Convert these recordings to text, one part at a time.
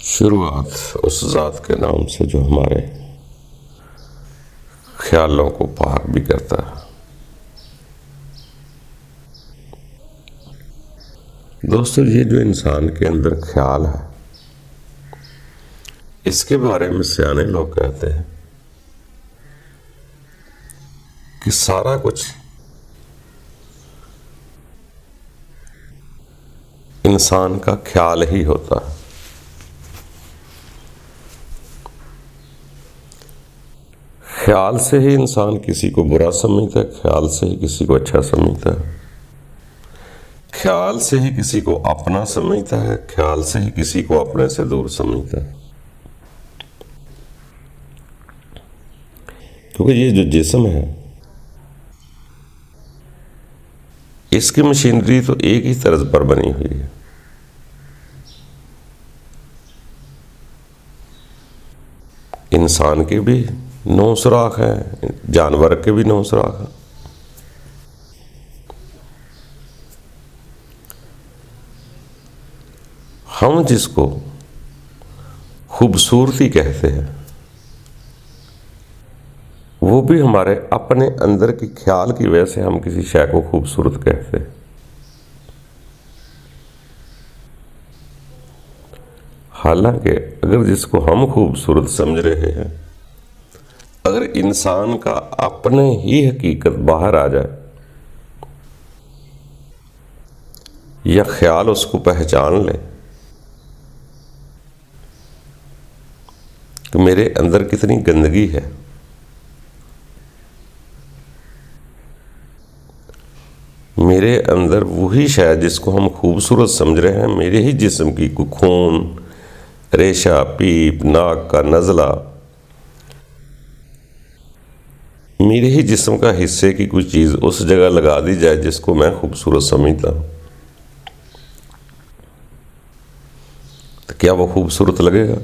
شروعات اس ذات کے نام سے جو ہمارے خیالوں کو پاک بھی کرتا ہے۔ دوستو، یہ جو انسان کے اندر خیال ہے، اس کے بارے میں سیانے لوگ کہتے ہیں کہ سارا کچھ انسان کا خیال ہی ہوتا ہے۔ خیال سے ہی انسان کسی کو برا سمجھتا ہے، خیال سے ہی کسی کو اچھا سمجھتا ہے، خیال سے ہی کسی کو اپنا سمجھتا ہے، خیال سے ہی کسی کو اپنے سے دور سمجھتا ہے۔ کیونکہ یہ جو جسم ہے، اس کی مشینری تو ایک ہی طرز پر بنی ہوئی ہے۔ انسان کے بھی 9 سوراخ ہیں، جانور کے بھی 9 سوراخ ہیں۔ ہم جس کو خوبصورتی کہتے ہیں، وہ بھی ہمارے اپنے اندر کی خیال کی وجہ سے ہم کسی شے کو خوبصورت کہتے ہیں۔ حالانکہ اگر جس کو ہم خوبصورت سمجھ رہے ہیں، اگر انسان کا اپنے ہی حقیقت باہر آ جائے یا خیال اس کو پہچان لے کہ میرے اندر کتنی گندگی ہے، میرے اندر وہی شاید جس کو ہم خوبصورت سمجھ رہے ہیں، میرے ہی جسم کی کوئی خون، ریشہ، پیپ، ناک کا نزلہ، میرے ہی جسم کا حصے کی کوئی چیز اس جگہ لگا دی جائے جس کو میں خوبصورت سمجھتا ہوں، تو کیا وہ خوبصورت لگے گا؟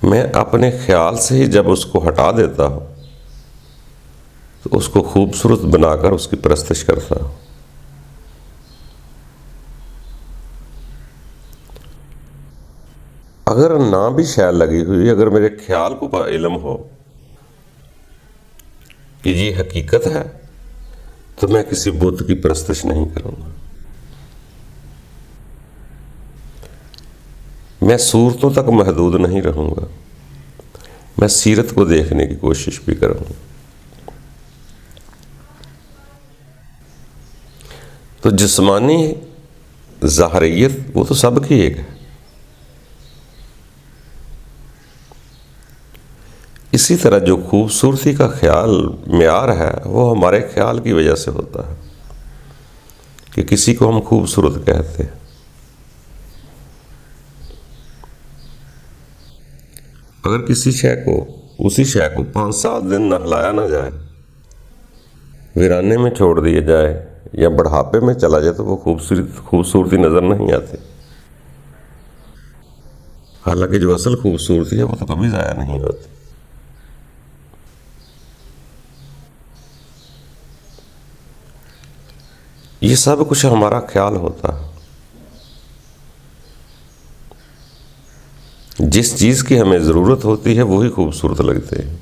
میں اپنے خیال سے ہی جب اس کو ہٹا دیتا ہوں تو اس کو خوبصورت بنا کر اس کی پرستش کرتا ہوں۔ اگر نہ بھی شاید لگی ہوئی، اگر میرے خیال کو علم ہو کہ یہ حقیقت ہے، تو میں کسی بت کی پرستش نہیں کروں گا۔ میں صورتوں تک محدود نہیں رہوں گا، میں سیرت کو دیکھنے کی کوشش بھی کروں گا۔ تو جسمانی ظاہریت وہ تو سب کی ایک ہے، اسی طرح جو خوبصورتی کا خیال معیار ہے وہ ہمارے خیال کی وجہ سے ہوتا ہے کہ کسی کو ہم خوبصورت کہتے ہیں۔ اگر کسی اسی شے کو 5-7 دن نہلایا نہ جائے، ویرانے میں چھوڑ دیے جائے یا بڑھاپے میں چلا جائے تو وہ خوبصورتی نظر نہیں آتی۔ حالانکہ جو اصل خوبصورتی ہے وہ تو کبھی ضائع نہیں ہوتی۔ یہ سب کچھ ہمارا خیال ہوتا ہے۔ جس چیز کی ہمیں ضرورت ہوتی ہے وہی خوبصورت لگتے ہیں،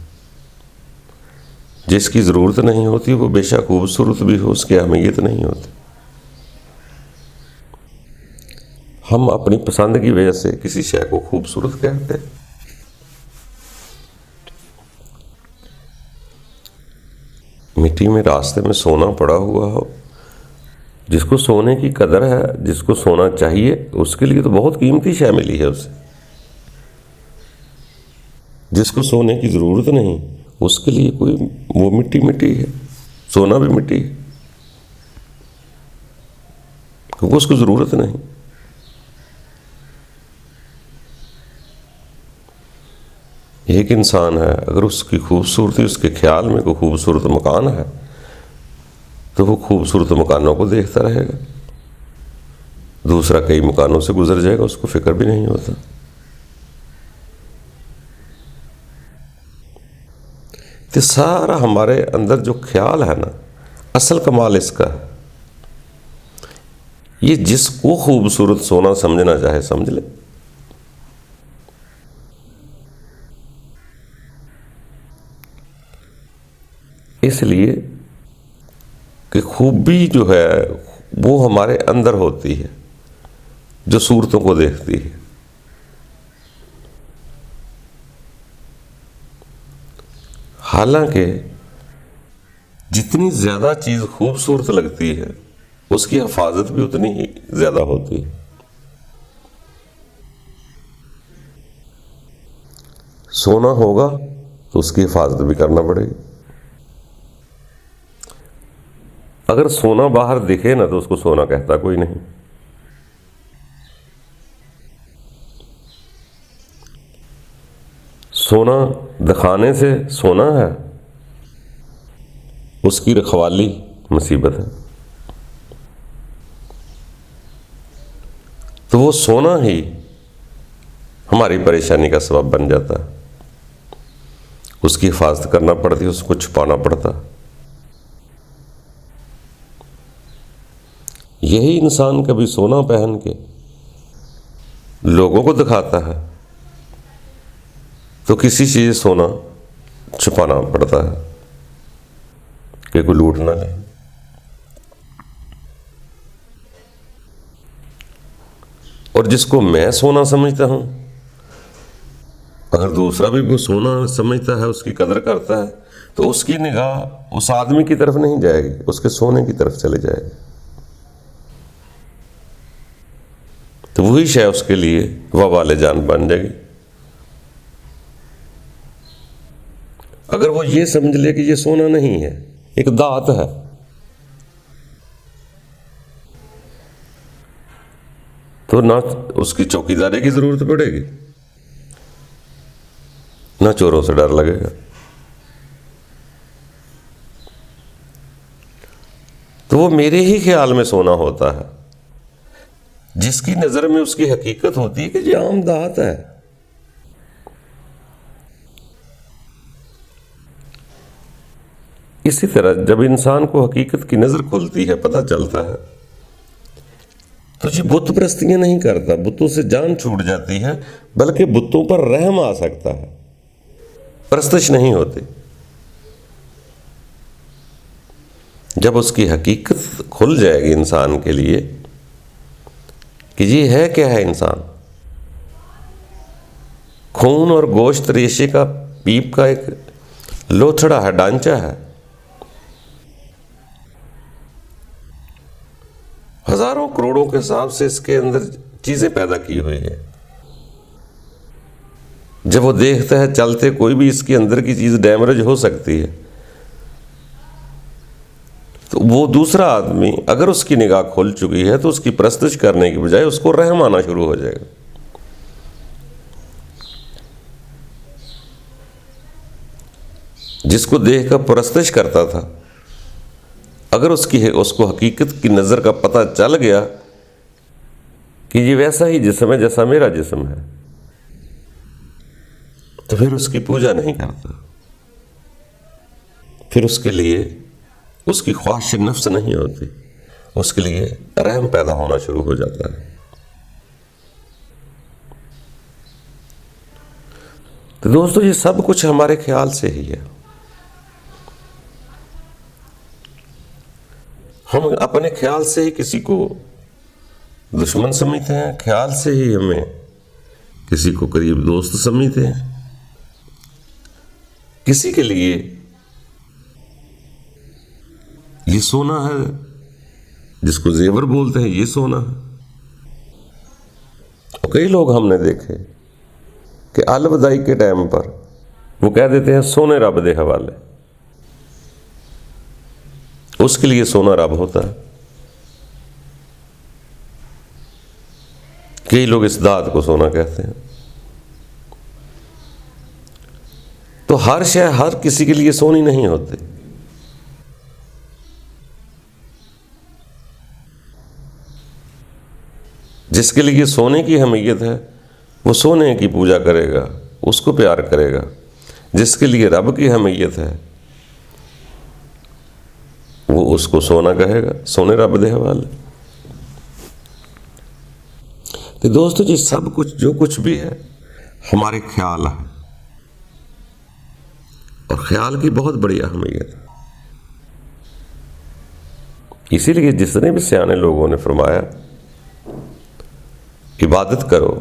جس کی ضرورت نہیں ہوتی وہ بے شک خوبصورت بھی ہو، اس کی اہمیت نہیں ہوتی۔ ہم اپنی پسند کی وجہ سے کسی شے کو خوبصورت کہتے ہیں۔ مٹی میں راستے میں سونا پڑا ہوا ہو، جس کو سونے کی قدر ہے، جس کو سونا چاہیے، اس کے لیے تو بہت قیمتی شے ملی ہے اسے۔ جس کو سونے کی ضرورت نہیں، اس کے لیے کوئی وہ مٹی ہے، سونا بھی مٹی ہے، کیونکہ اس کو ضرورت نہیں۔ ایک انسان ہے، اگر اس کی خوبصورتی، اس کے خیال میں کوئی خوبصورت مکان ہے تو وہ خوبصورت مکانوں کو دیکھتا رہے گا، دوسرا کئی مکانوں سے گزر جائے گا، اس کو فکر بھی نہیں ہوتا۔ تو سارا ہمارے اندر جو خیال ہے نا، اصل کمال اس کا ہے، یہ جس کو خوبصورت سونا سمجھنا چاہے سمجھ لے. اس لیے کہ خوبی جو ہے وہ ہمارے اندر ہوتی ہے جو صورتوں کو دیکھتی ہے. حالانکہ جتنی زیادہ چیز خوبصورت لگتی ہے اس کی حفاظت بھی اتنی ہی زیادہ ہوتی ہے. سونا ہوگا تو اس کی حفاظت بھی کرنا پڑے گی. اگر سونا باہر دکھے نا تو اس کو سونا کہتا کوئی نہیں. سونا دکھانے سے سونا ہے، اس کی رکھوالی مصیبت ہے. تو وہ سونا ہی ہماری پریشانی کا سبب بن جاتا ہے. اس کی حفاظت کرنا پڑتی ہے، اس کو چھپانا پڑتا. یہی انسان کبھی سونا پہن کے لوگوں کو دکھاتا ہے تو کسی چیز سونا چھپانا پڑتا ہے کہ کوئی لوٹ نہ لے. اور جس کو میں سونا سمجھتا ہوں، اگر دوسرا بھی وہ سونا سمجھتا ہے، اس کی قدر کرتا ہے، تو اس کی نگاہ اس آدمی کی طرف نہیں جائے گی، اس کے سونے کی طرف چلے جائے گی. تو وہی شے اس کے لیے وبال جان بن جائے گی. اگر وہ یہ سمجھ لے کہ یہ سونا نہیں ہے، ایک دھات ہے، تو نہ اس کی چوکیداری کی ضرورت پڑے گی، نہ چوروں سے ڈر لگے گا. تو وہ میرے ہی خیال میں سونا ہوتا ہے، جس کی نظر میں اس کی حقیقت ہوتی ہے کہ یہ عام دھات ہے. اسی طرح جب انسان کو حقیقت کی نظر کھلتی ہے، پتہ چلتا ہے، تو یہ بت پرستیاں نہیں کرتا، بتوں سے جان چھوٹ جاتی ہے، بلکہ بتوں پر رحم آ سکتا ہے، پرستش نہیں ہوتی. جب اس کی حقیقت کھل جائے گی انسان کے لیے کہ یہ ہے کیا ہے انسان، خون اور گوشت ریشے کا پیپ کا ایک لوتھڑا ہے، ڈانچہ ہے، ہزاروں کروڑوں کے حساب سے اس کے اندر چیزیں پیدا کی ہوئی ہیں. جب وہ دیکھتا ہے چلتے کوئی بھی اس کے اندر کی چیز ڈیمیج ہو سکتی ہے، تو وہ دوسرا آدمی اگر اس کی نگاہ کھل چکی ہے تو اس کی پرستش کرنے کی بجائے اس کو رحم آنا شروع ہو جائے گا. جس کو دیکھ کر پرستش کرتا تھا، اگر اس کو حقیقت کی نظر کا پتہ چل گیا کہ یہ ویسا ہی جسم ہے جیسا میرا جسم ہے، تو پھر اس کی پوجا نہیں کرتا، پھر اس کے لیے اس کی خواہش نفس نہیں ہوتی، اس کے لیے رحم پیدا ہونا شروع ہو جاتا ہے. تو دوستو، یہ سب کچھ ہمارے خیال سے ہی ہے. ہم اپنے خیال سے ہی کسی کو دشمن سمجھتے ہیں، خیال سے ہی ہمیں کسی کو قریب دوست سمجھتے ہیں. کسی کے لیے یہ سونا ہے، جس کو زیور بولتے ہیں، یہ سونا ہے. اور کئی لوگ ہم نے دیکھے کہ الوداعی کے ٹائم پر وہ کہہ دیتے ہیں سونے رب دے حوالے. اس کے لیے سونا رب ہوتا ہے. کئی لوگ اس دھات کو سونا کہتے ہیں. تو ہر شے ہر کسی کے لیے سونی نہیں ہوتی. جس کے لیے سونے کی اہمیت ہے وہ سونے کی پوجا کرے گا، اس کو پیار کرے گا. جس کے لیے رب کی اہمیت ہے وہ اس کو سونا کہے گا، سونے رب دے حوالے. تو دوستو جی سب کچھ جو کچھ بھی ہے ہمارے خیال ہے، اور خیال کی بہت بڑی اہمیت ہے۔ اسی لیے جتنے بھی سیانے لوگوں نے فرمایا عبادت کرو،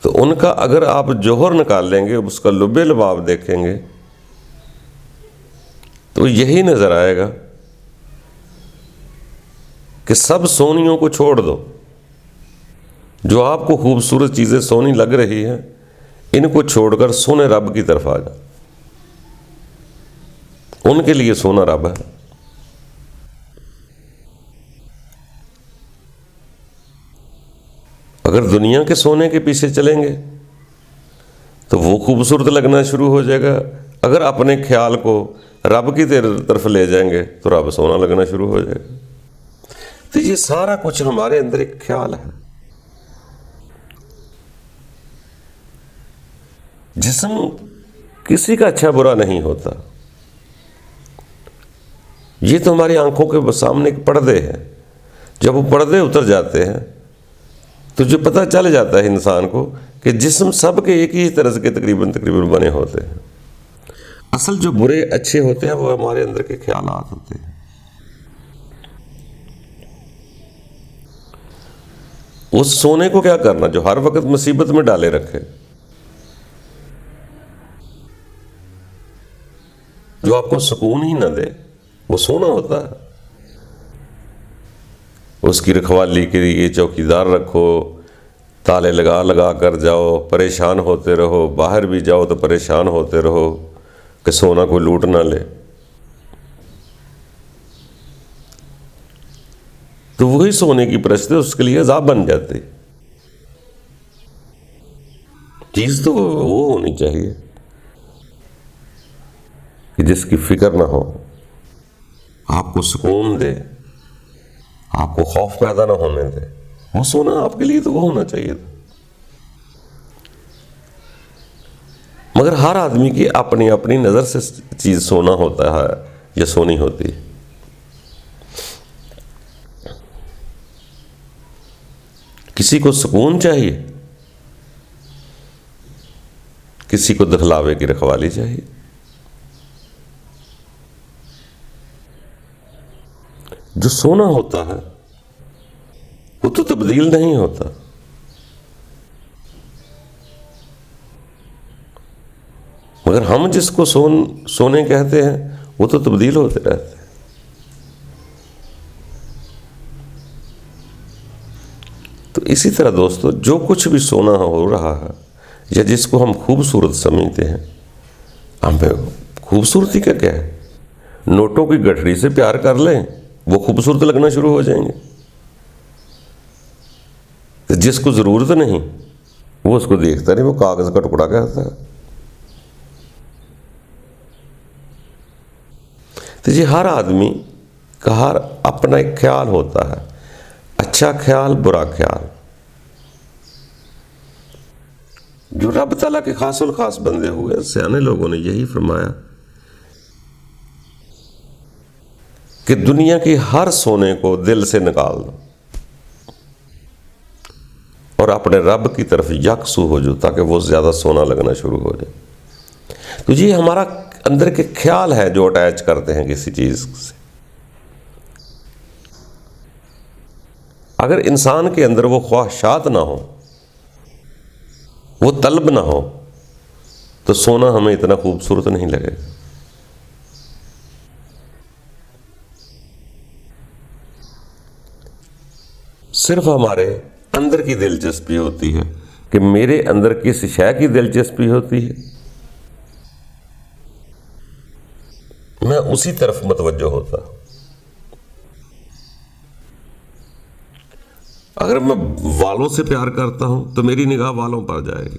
تو ان کا اگر آپ جوہر نکال لیں گے، اس کا لب لباب دیکھیں گے، تو یہی نظر آئے گا کہ سب سونیوں کو چھوڑ دو۔ جو آپ کو خوبصورت چیزیں سونی لگ رہی ہیں، ان کو چھوڑ کر سونے رب کی طرف آ جاؤ۔ ان کے لیے سونا رب ہے۔ اگر دنیا کے سونے کے پیچھے چلیں گے تو وہ خوبصورت لگنا شروع ہو جائے گا۔ اگر اپنے خیال کو رب کی طرف لے جائیں گے تو رب سونا لگنا شروع ہو جائے گا۔ تو یہ سارا کچھ ہمارے اندر ایک خیال ہے۔ جسم کسی کا اچھا برا نہیں ہوتا، یہ تو ہماری آنکھوں کے سامنے ایک پردے ہیں۔ جب وہ پردے اتر جاتے ہیں تو جو پتہ چل جاتا ہے انسان کو کہ جسم سب کے ایک ہی طرح کے تقریباً بنے ہوتے ہیں۔ اصل جو برے اچھے ہوتے ہیں وہ ہمارے اندر کے خیالات ہوتے ہیں۔ اس سونے کو کیا کرنا جو ہر وقت مصیبت میں ڈالے رکھے، جو آپ کو سکون ہی نہ دے، وہ سونا ہوتا ہے۔ اس کی رکھوالی کے لیے چوکیدار رکھو، تالے لگا لگا کر جاؤ، پریشان ہوتے رہو، باہر بھی جاؤ تو پریشان ہوتے رہو کہ سونا کوئی لوٹ نہ لے، تو وہی سونے کی پرشتے اس کے لیے عذاب بن جاتی۔ چیز تو وہ ہونی چاہیے کہ جس کی فکر نہ ہو، آپ کو سکون دے، آپ کو خوف پیدا نہ ہونے دے، وہ سونا آپ کے لیے تو وہ ہونا چاہیے تھا۔ مگر ہر آدمی کی اپنی اپنی نظر سے چیز سونا ہوتا ہے یا سونی ہوتی ہے۔ کسی کو سکون چاہیے، کسی کو دکھلاوے کی رکھوالی چاہیے۔ جو سونا ہوتا ہے وہ تو تبدیل نہیں ہوتا، مگر ہم جس کو سونے کہتے ہیں وہ تو تبدیل ہوتے رہتے ہیں۔ تو اسی طرح دوستو جو کچھ بھی سونا ہو رہا ہے یا جس کو ہم خوبصورت سمجھتے ہیں، ہمیں خوبصورتی کا کیا ہے؟ نوٹوں کی گٹھڑی سے پیار کر لیں، وہ خوبصورت لگنا شروع ہو جائیں گے۔ جس کو ضرورت نہیں وہ اس کو دیکھتا نہیں، وہ کاغذ کا ٹکڑا کہتا ہے۔ تو یہ ہر آدمی کا ہر اپنا ایک خیال ہوتا ہے، اچھا خیال، برا خیال۔ جو رب تعالیٰ کے خاص الخاص بندے ہوئے، سیانے لوگوں نے یہی فرمایا کہ دنیا کی ہر سونے کو دل سے نکال دو اور اپنے رب کی طرف یکسو ہو جاؤ، تاکہ وہ زیادہ سونا لگنا شروع ہو جائے۔ تو یہ ہمارا اندر کے خیال ہے جو اٹیچ کرتے ہیں کسی چیز سے۔ اگر انسان کے اندر وہ خواہشات نہ ہو، وہ طلب نہ ہو، تو سونا ہمیں اتنا خوبصورت نہیں لگے گا۔ صرف ہمارے اندر کی دلچسپی ہوتی ہے کہ میرے اندر کس شے کی دلچسپی ہوتی ہے، میں اسی طرف متوجہ ہوتا۔ اگر میں والوں سے پیار کرتا ہوں تو میری نگاہ والوں پر جائے گی۔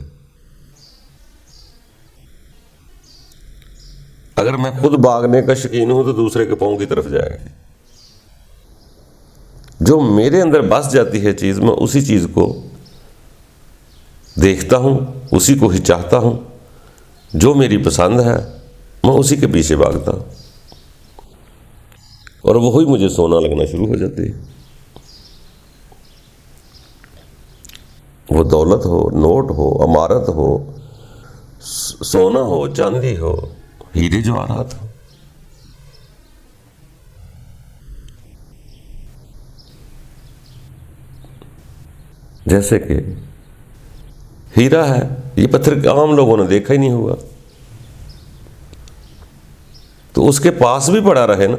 اگر میں خود بھاگنے کا شوقین ہوں تو دوسرے کے پاؤں کی طرف جائے گی۔ جو میرے اندر بس جاتی ہے چیز، میں اسی چیز کو دیکھتا ہوں، اسی کو ہی چاہتا ہوں۔ جو میری پسند ہے میں اسی کے پیچھے بھاگتا ہوں، اور وہی مجھے سونا لگنا شروع ہو جاتی ہے۔ وہ دولت ہو، نوٹ ہو، عمارت ہو، سونا ہو، چاندی ہو، ہیرے جواہرات ہو۔ جیسے کہ ہیرا ہے، یہ پتھر عام لوگوں نے دیکھا ہی نہیں ہوا، تو اس کے پاس بھی پڑا رہے نا،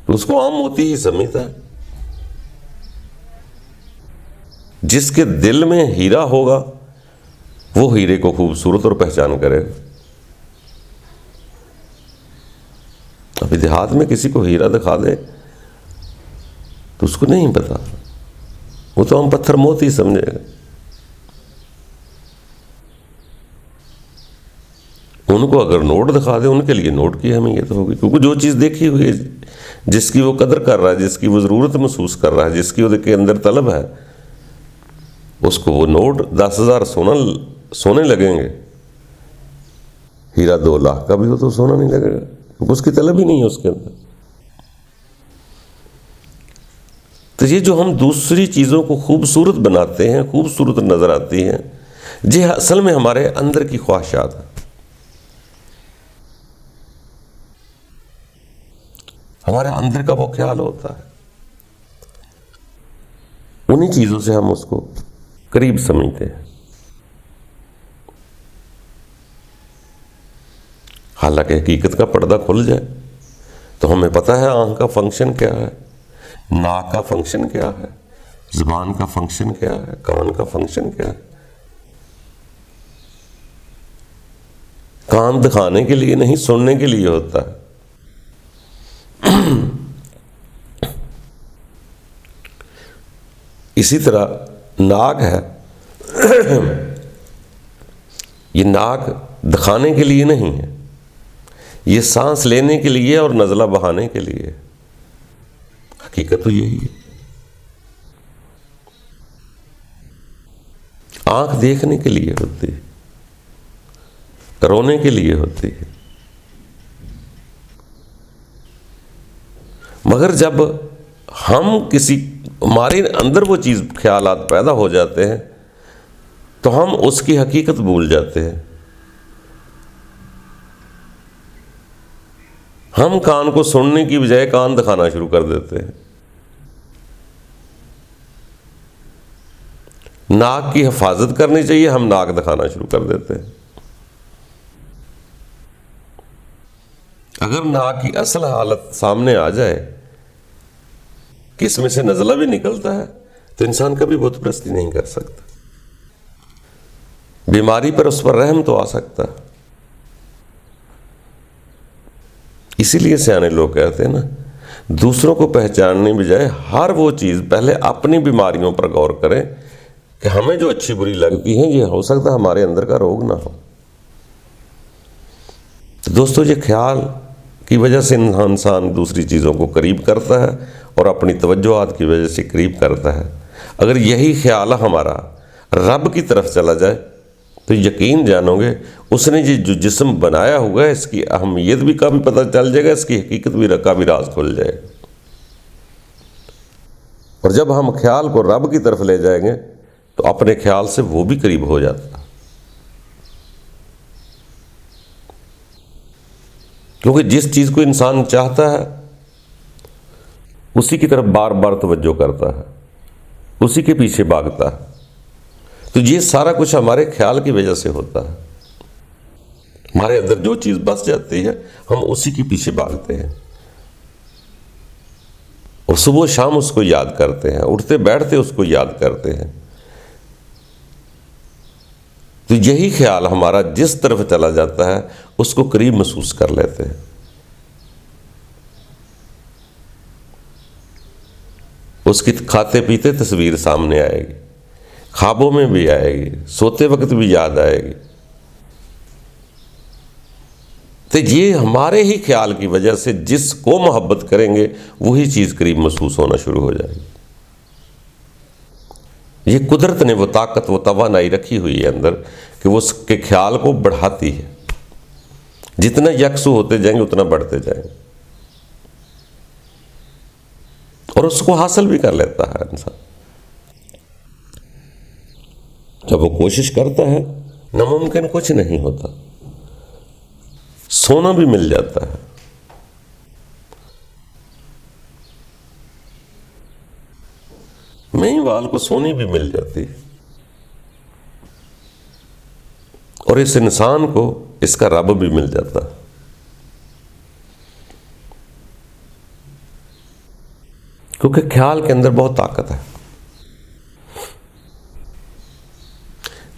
تو اس کو عام موتی ہی سمجھتا ہے۔ جس کے دل میں ہیرا ہوگا وہ ہیرے کو خوبصورت اور پہچان کرے گا۔ ابھی دیہات میں کسی کو ہیرا دکھا دے تو اس کو نہیں پتا، وہ تو ہم پتھر موتی سمجھے گا۔ ان کو اگر نوٹ دکھا دے، ان کے لیے نوٹ کی اہمیت ہوگی، کیونکہ جو چیز دیکھی ہوئی ہے، جس کی وہ قدر کر رہا ہے، جس کی وہ ضرورت محسوس کر رہا ہے، جس کی وہ کے اندر طلب ہے، اس کو وہ نوٹ 10,000 سونے لگیں گے، ہیرا 2 لاکھ کا بھی ہو تو سونا نہیں لگے گا، کیونکہ اس کی طلب ہی نہیں ہے اس کے اندر۔ تو یہ جو ہم دوسری چیزوں کو خوبصورت بناتے ہیں، خوبصورت نظر آتی ہیں، یہ اصل میں ہمارے اندر کی خواہشات ہیں، ہمارے اندر کا وہ خیال ہوتا ہے، انہی چیزوں سے ہم اس کو قریب سمجھتے ہیں۔ حالانکہ حقیقت کا پردہ کھل جائے تو ہمیں پتہ ہے آنکھ کا فنکشن کیا ہے، ناک کا فنکشن کیا ہے، زبان کا فنکشن کیا ہے، کان کا فنکشن کیا ہے۔ کان دکھانے کے لیے نہیں، سننے کے لیے ہوتا ہے۔ اسی طرح ناک ہے، یہ ناک دکھانے کے لیے نہیں ہے، یہ سانس لینے کے لیے اور نزلہ بہانے کے لیے۔ حقیقت تو یہی ہے۔ آنکھ دیکھنے کے لیے ہوتی ہے، رونے کے لیے ہوتی ہے، مگر جب ہم ہمارے اندر وہ چیز خیالات پیدا ہو جاتے ہیں تو ہم اس کی حقیقت بھول جاتے ہیں۔ ہم کان کو سننے کی بجائے کان دکھانا شروع کر دیتے ہیں، ناک کی حفاظت کرنی چاہیے، ہم ناک دکھانا شروع کر دیتے ہیں۔ اگر ناک کی اصل حالت سامنے آ جائے کہ اس میں سے نزلہ بھی نکلتا ہے تو انسان کبھی بت پرستی نہیں کر سکتا، بیماری پر اس پر رحم تو آ سکتا ہے۔ اسی لیے سیانے لوگ کہتے ہیں نا، دوسروں کو پہچاننے بجائے ہر وہ چیز پہلے اپنی بیماریوں پر غور کریں کہ ہمیں جو اچھی بری لگتی ہیں یہ ہو سکتا ہے ہمارے اندر کا روگ نہ ہو۔ تو دوستو، یہ خیال کی وجہ سے انسان دوسری چیزوں کو قریب کرتا ہے اور اپنی توجہات کی وجہ سے قریب کرتا ہے۔ اگر یہی خیال ہمارا رب کی طرف چلا جائے تو یقین جانو گے اس نے جو جسم بنایا ہوا ہے اس کی اہمیت بھی کا بھی پتہ چل جائے گا، اس کی حقیقت بھی کا بھی راز کھل جائے گا۔ اور جب ہم خیال کو رب کی طرف لے جائیں گے تو اپنے خیال سے وہ بھی قریب ہو جاتا ہے، کیونکہ جس چیز کو انسان چاہتا ہے اسی کی طرف بار بار توجہ کرتا ہے، اسی کے پیچھے بھاگتا ہے۔ تو یہ سارا کچھ ہمارے خیال کی وجہ سے ہوتا ہے، ہمارے اندر جو چیز بس جاتی ہے ہم اسی کے پیچھے بھاگتے ہیں، اور صبح و شام اس کو یاد کرتے ہیں، اٹھتے بیٹھتے اس کو یاد کرتے ہیں۔ تو یہی خیال ہمارا جس طرف چلا جاتا ہے اس کو قریب محسوس کر لیتے ہیں۔ اس کی کھاتے پیتے تصویر سامنے آئے گی، خوابوں میں بھی آئے گی، سوتے وقت بھی یاد آئے گی۔ تو یہ ہمارے ہی خیال کی وجہ سے جس کو محبت کریں گے وہی چیز قریب محسوس ہونا شروع ہو جائے گی۔ یہ قدرت نے وہ طاقت، وہ توانائی رکھی ہوئی ہے اندر کہ وہ اس کے خیال کو بڑھاتی ہے، جتنا یکسو ہوتے جائیں گے اتنا بڑھتے جائیں گے، اور اس کو حاصل بھی کر لیتا ہے انسان۔ جب وہ کوشش کرتا ہے ناممکن کچھ نہیں ہوتا، سونا بھی مل جاتا ہے۔ مہیوال کو سونی بھی مل جاتی ہے، اور اس انسان کو اس کا رب بھی مل جاتا ہے۔ کیونکہ خیال کے اندر بہت طاقت ہے۔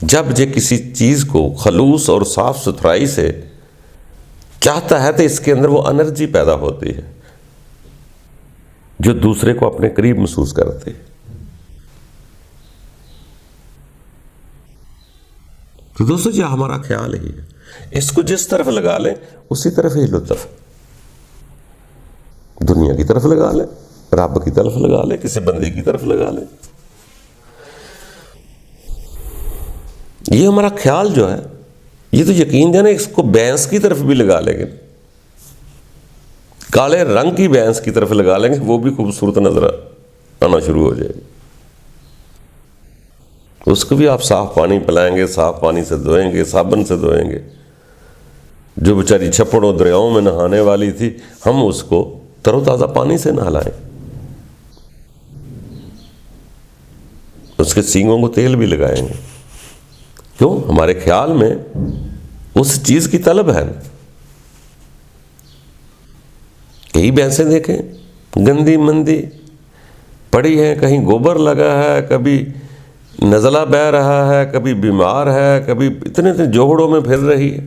جب یہ کسی چیز کو خلوص اور صاف ستھرائی سے چاہتا ہے تو اس کے اندر وہ انرجی پیدا ہوتی ہے جو دوسرے کو اپنے قریب محسوس کرتی ہے۔ تو دوستو یہ ہمارا خیال ہی ہے، اس کو جس طرف لگا لیں اسی طرف ہی لطف، دنیا کی طرف لگا لیں، رب کی طرف لگا لیں، کسی بندے کی طرف لگا لیں۔ یہ ہمارا خیال جو ہے، یہ تو یقین جانے اس کو بھینس کی طرف بھی لگا لیں گے، کالے رنگ کی بھینس کی طرف لگا لیں گے، وہ بھی خوبصورت نظر آنا شروع ہو جائے گی۔ اس کو بھی آپ صاف پانی پلائیں گے، صاف پانی سے دھوئیں گے، صابن سے دھوئیں گے۔ جو بیچاری چھپڑوں دریاؤں میں نہانے والی تھی، ہم اس کو تر و تازہ پانی سے نہلائیں، اس کے سینگوں کو تیل بھی لگائیں گے۔ کیوں؟ ہمارے خیال میں اس چیز کی طلب ہے۔ کئی بھینسیں دیکھیں گندی مندی پڑی ہیں، کہیں گوبر لگا ہے، کبھی نزلہ بہ رہا ہے، کبھی بیمار ہے، کبھی اتنے جوہڑوں میں پھر رہی ہے۔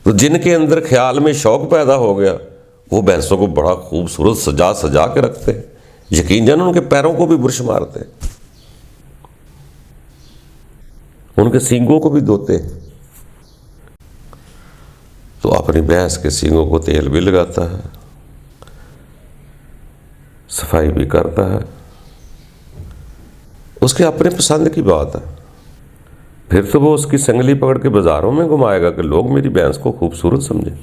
تو جن کے اندر خیال میں شوق پیدا ہو گیا، وہ بھینسوں کو بڑا خوبصورت سجا سجا کے رکھتے ہیں، یقین جانا ان کے پیروں کو بھی برش مارتے ہیں، ان کے سینگوں کو بھی دھوتے ہیں۔ تو اپنی بھینس کے سینگوں کو تیل بھی لگاتا ہے، صفائی بھی کرتا ہے، اس کے اپنے پسند کی بات ہے۔ پھر تو وہ اس کی سنگلی پکڑ کے بازاروں میں گھمائے گا کہ لوگ میری بھینس کو خوبصورت سمجھیں،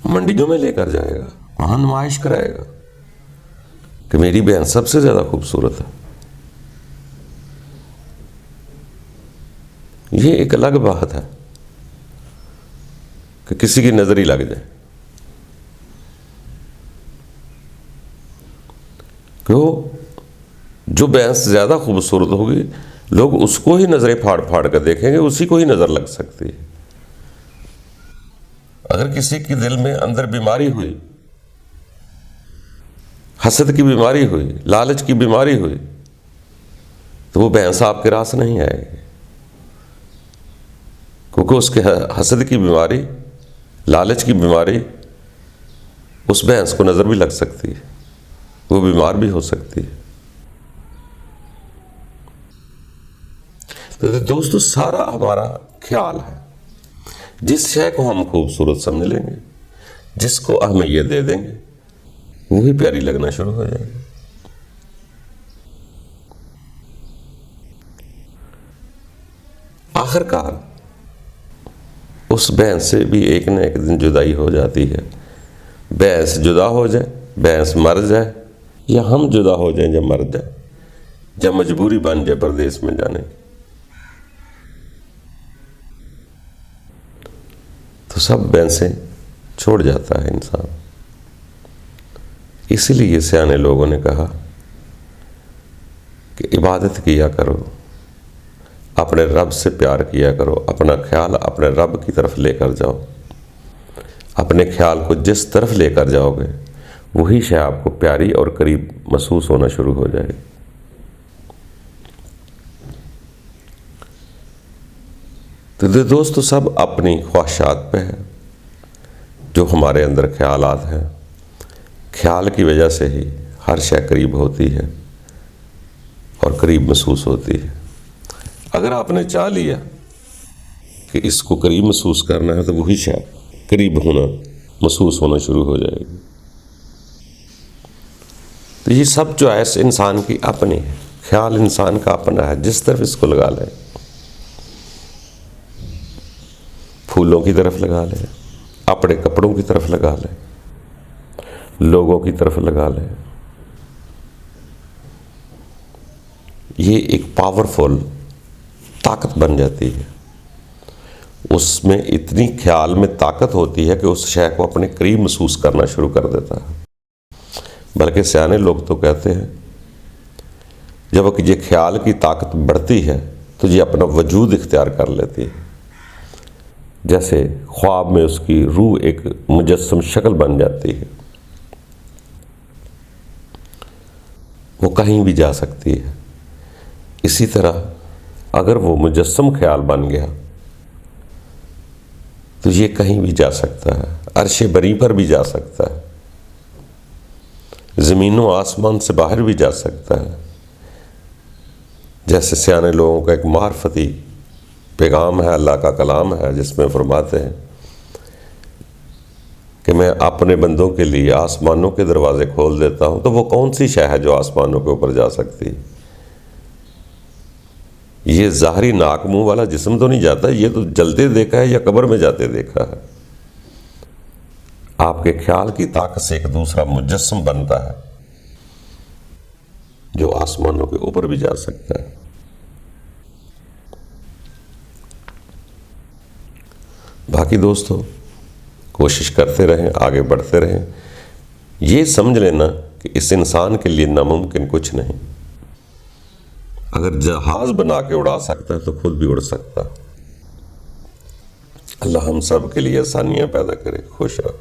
منڈیوں میں لے کر جائے گا، وہاں نمائش کرائے گا کہ میری بہن سب سے زیادہ خوبصورت ہے۔ یہ ایک الگ بات ہے کہ کسی کی نظر ہی لگ جائے، کیوں؟ جو بھینس زیادہ خوبصورت ہوگی لوگ اس کو ہی نظریں پھاڑ پھاڑ کر دیکھیں گے، اسی کو ہی نظر لگ سکتی ہے۔ اگر کسی کی دل میں اندر بیماری ہوئی، حسد کی بیماری ہوئی، لالچ کی بیماری ہوئی، تو وہ بھینس آپ کے راس نہیں آئے گی، کیونکہ اس کے حسد کی بیماری، لالچ کی بیماری اس بھینس کو نظر بھی لگ سکتی ہے، وہ بیمار بھی ہو سکتی ہے۔ تو دوستو سارا ہمارا خیال ہے، جس شے کو ہم خوبصورت سمجھ لیں گے، جس کو اہمیت دے دیں گے، وہی پیاری لگنا شروع ہو جائے گی۔ آخر کار اس بھینس سے بھی ایک نہ ایک دن جدائی ہو جاتی ہے۔ بھینس جدا ہو جائے، بھینس مر جائے، یا ہم جدا ہو جائیں یا مر جائیں، یا مجبوری بن جائے پردیس میں جانے کی، تو سب بھینسیں چھوڑ جاتا ہے انسان۔ اسی لیے سیانے لوگوں نے کہا کہ عبادت کیا کرو، اپنے رب سے پیار کیا کرو، اپنا خیال اپنے رب کی طرف لے کر جاؤ۔ اپنے خیال کو جس طرف لے کر جاؤ گے وہی شے آپ کو پیاری اور قریب محسوس ہونا شروع ہو جائے گی۔ تو دوستو سب اپنی خواہشات پہ ہے، جو ہمارے اندر خیالات ہیں، خیال کی وجہ سے ہی ہر شے قریب ہوتی ہے اور قریب محسوس ہوتی ہے۔ اگر آپ نے چاہ لیا کہ اس کو قریب محسوس کرنا ہے تو وہی شے قریب ہونا محسوس ہونا شروع ہو جائے گی۔ تو یہ سب چوائس انسان کی اپنی ہے، خیال انسان کا اپنا ہے، جس طرف اس کو لگا لیں، پھولوں کی طرف لگا لیں، اپنے کپڑوں کی طرف لگا لیں، لوگوں کی طرف لگا لیں، یہ ایک پاورفل طاقت بن جاتی ہے. اس میں اتنی خیال میں طاقت ہوتی ہے کہ اس شے کو اپنے قریب محسوس کرنا شروع کر دیتا ہے. بلکہ سیانے لوگ تو کہتے ہیں جب یہ خیال کی طاقت بڑھتی ہے تو یہ اپنا وجود اختیار کر لیتی ہے. جیسے خواب میں اس کی روح ایک مجسم شکل بن جاتی ہے، وہ کہیں بھی جا سکتی ہے. اسی طرح اگر وہ مجسم خیال بن گیا تو یہ کہیں بھی جا سکتا ہے، عرش بری پر بھی جا سکتا ہے، زمین و آسمان سے باہر بھی جا سکتا ہے. جیسے سیانے لوگوں کا ایک معرفتی پیغام ہے، اللہ کا کلام ہے، جس میں فرماتے ہیں کہ میں اپنے بندوں کے لیے آسمانوں کے دروازے کھول دیتا ہوں. تو وہ کون سی شے ہے جو آسمانوں کے اوپر جا سکتی؟ یہ ظاہری ناک منہ والا جسم تو نہیں جاتا، یہ تو جلتے دیکھا ہے یا قبر میں جاتے دیکھا ہے. آپ کے خیال کی طاقت سے ایک دوسرا مجسم بنتا ہے جو آسمانوں کے اوپر بھی جا سکتا ہے. باقی دوستو کوشش کرتے رہیں، آگے بڑھتے رہیں. یہ سمجھ لینا کہ اس انسان کے لیے ناممکن کچھ نہیں. اگر جہاز بنا کے اڑا سکتا ہے تو خود بھی اڑ سکتا. اللہ ہم سب کے لیے آسانیاں پیدا کرے. خوش رہو.